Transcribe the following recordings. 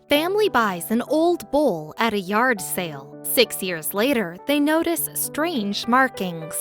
Family buys an old bowl at a yard sale. 6 years later, they notice strange markings.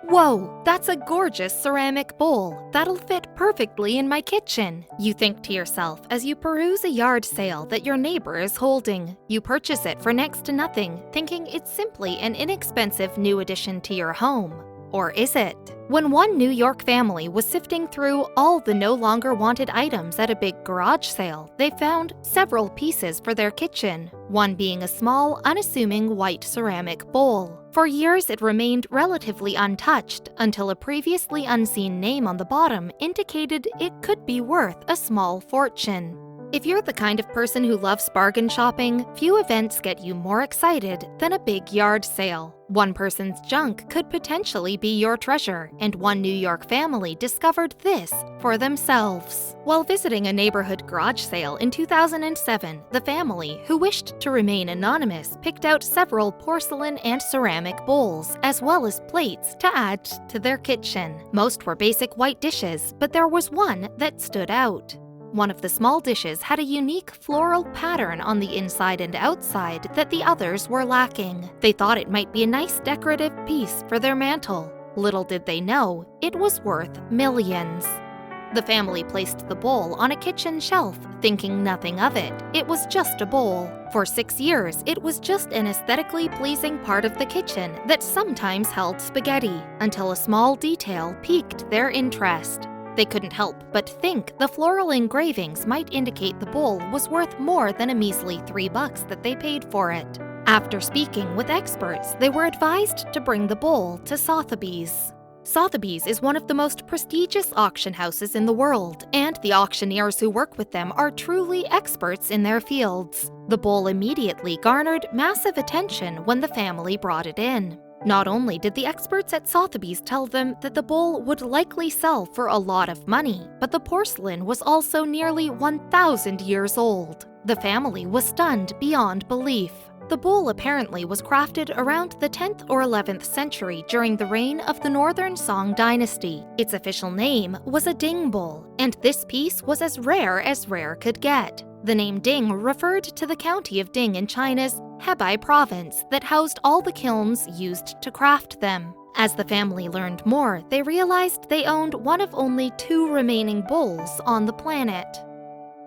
Whoa, that's a gorgeous ceramic bowl. That'll fit perfectly in my kitchen, you think to yourself as you peruse a yard sale that your neighbor is holding. You purchase it for next to nothing, thinking it's simply an inexpensive new addition to your home. Or is it? When one New York family was sifting through all the no longer wanted items at a big garage sale, they found several pieces for their kitchen, one being a small, unassuming white ceramic bowl. For years, it remained relatively untouched until a previously unseen name on the bottom indicated it could be worth a small fortune. If you're the kind of person who loves bargain shopping, few events get you more excited than a big yard sale. One person's junk could potentially be your treasure, and one New York family discovered this for themselves. While visiting a neighborhood garage sale in 2007, the family, who wished to remain anonymous, picked out several porcelain and ceramic bowls, as well as plates, to add to their kitchen. Most were basic white dishes, but there was one that stood out. One of the small dishes had a unique floral pattern on the inside and outside that the others were lacking. They thought it might be a nice decorative piece for their mantel. Little did they know, it was worth millions. The family placed the bowl on a kitchen shelf, thinking nothing of it. It was just a bowl. For 6 years, it was just an aesthetically pleasing part of the kitchen that sometimes held spaghetti, until a small detail piqued their interest. They couldn't help but think the floral engravings might indicate the bowl was worth more than a measly $3 that they paid for it. After speaking with experts, they were advised to bring the bowl to Sotheby's. Sotheby's is one of the most prestigious auction houses in the world, and the auctioneers who work with them are truly experts in their fields. The bowl immediately garnered massive attention when the family brought it in. Not only did the experts at Sotheby's tell them that the bowl would likely sell for a lot of money, but the porcelain was also nearly 1,000 years old. The family was stunned beyond belief. The bowl apparently was crafted around the 10th or 11th century during the reign of the Northern Song dynasty. Its official name was a ding bowl, and this piece was as rare could get. The name Ding referred to the county of Ding in China's Hebei province that housed all the kilns used to craft them. As the family learned more, they realized they owned one of only 2 remaining bowls on the planet.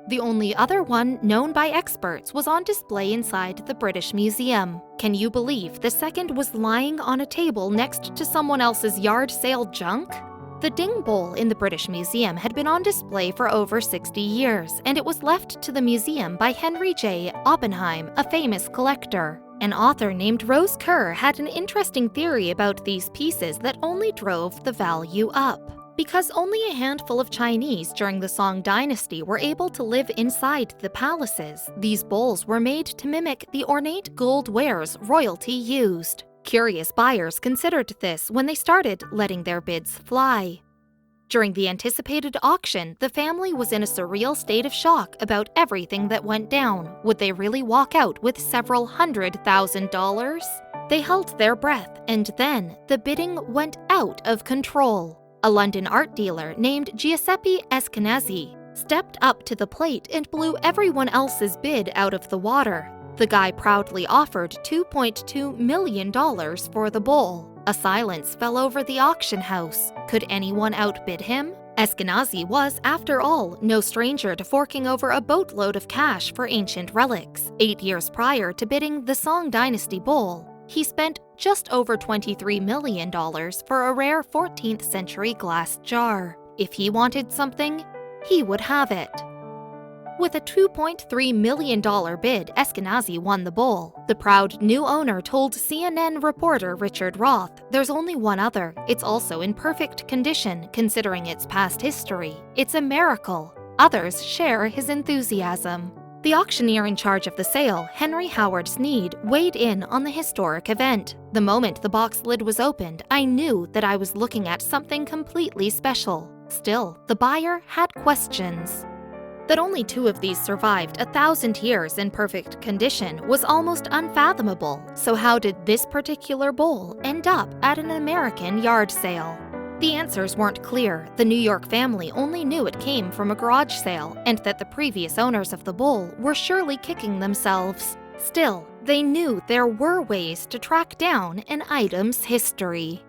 The only other one known by experts was on display inside the British Museum. Can you believe the second was lying on a table next to someone else's yard sale junk? The Ding bowl in the British Museum had been on display for over 60 years, and it was left to the museum by Henry J. Oppenheim, a famous collector. An author named Rose Kerr had an interesting theory about these pieces that only drove the value up. Because only a handful of Chinese during the Song dynasty were able to live inside the palaces, these bowls were made to mimic the ornate gold wares royalty used. Curious buyers considered this when they started letting their bids fly. During the anticipated auction, the family was in a surreal state of shock about everything that went down. Would they really walk out with several $100,000? They held their breath, and then the bidding went out of control. A London art dealer named Giuseppe Eskenazi stepped up to the plate and blew everyone else's bid out of the water. The guy proudly offered $2.2 million for the bowl. A silence fell over the auction house. Could anyone outbid him? Eskenazi was, after all, no stranger to forking over a boatload of cash for ancient relics. 8 years prior to bidding the Song Dynasty bowl, he spent just over $23 million for a rare 14th century glass jar. If he wanted something, he would have it. With a $2.3 million bid, Eskenazi won the bowl. The proud new owner told CNN reporter Richard Roth, "There's only one other. It's also in perfect condition, considering its past history. It's a miracle." Others share his enthusiasm. The auctioneer in charge of the sale, Henry Howard Sneed, weighed in on the historic event. "The moment the box lid was opened, I knew that I was looking at something completely special. Still, the buyer had questions. That only 2 of these survived 1,000 years in perfect condition was almost unfathomable. So how did this particular bowl end up at an American yard sale? The answers weren't clear. The New York family only knew it came from a garage sale and that the previous owners of the bowl were surely kicking themselves. Still, they knew there were ways to track down an item's history.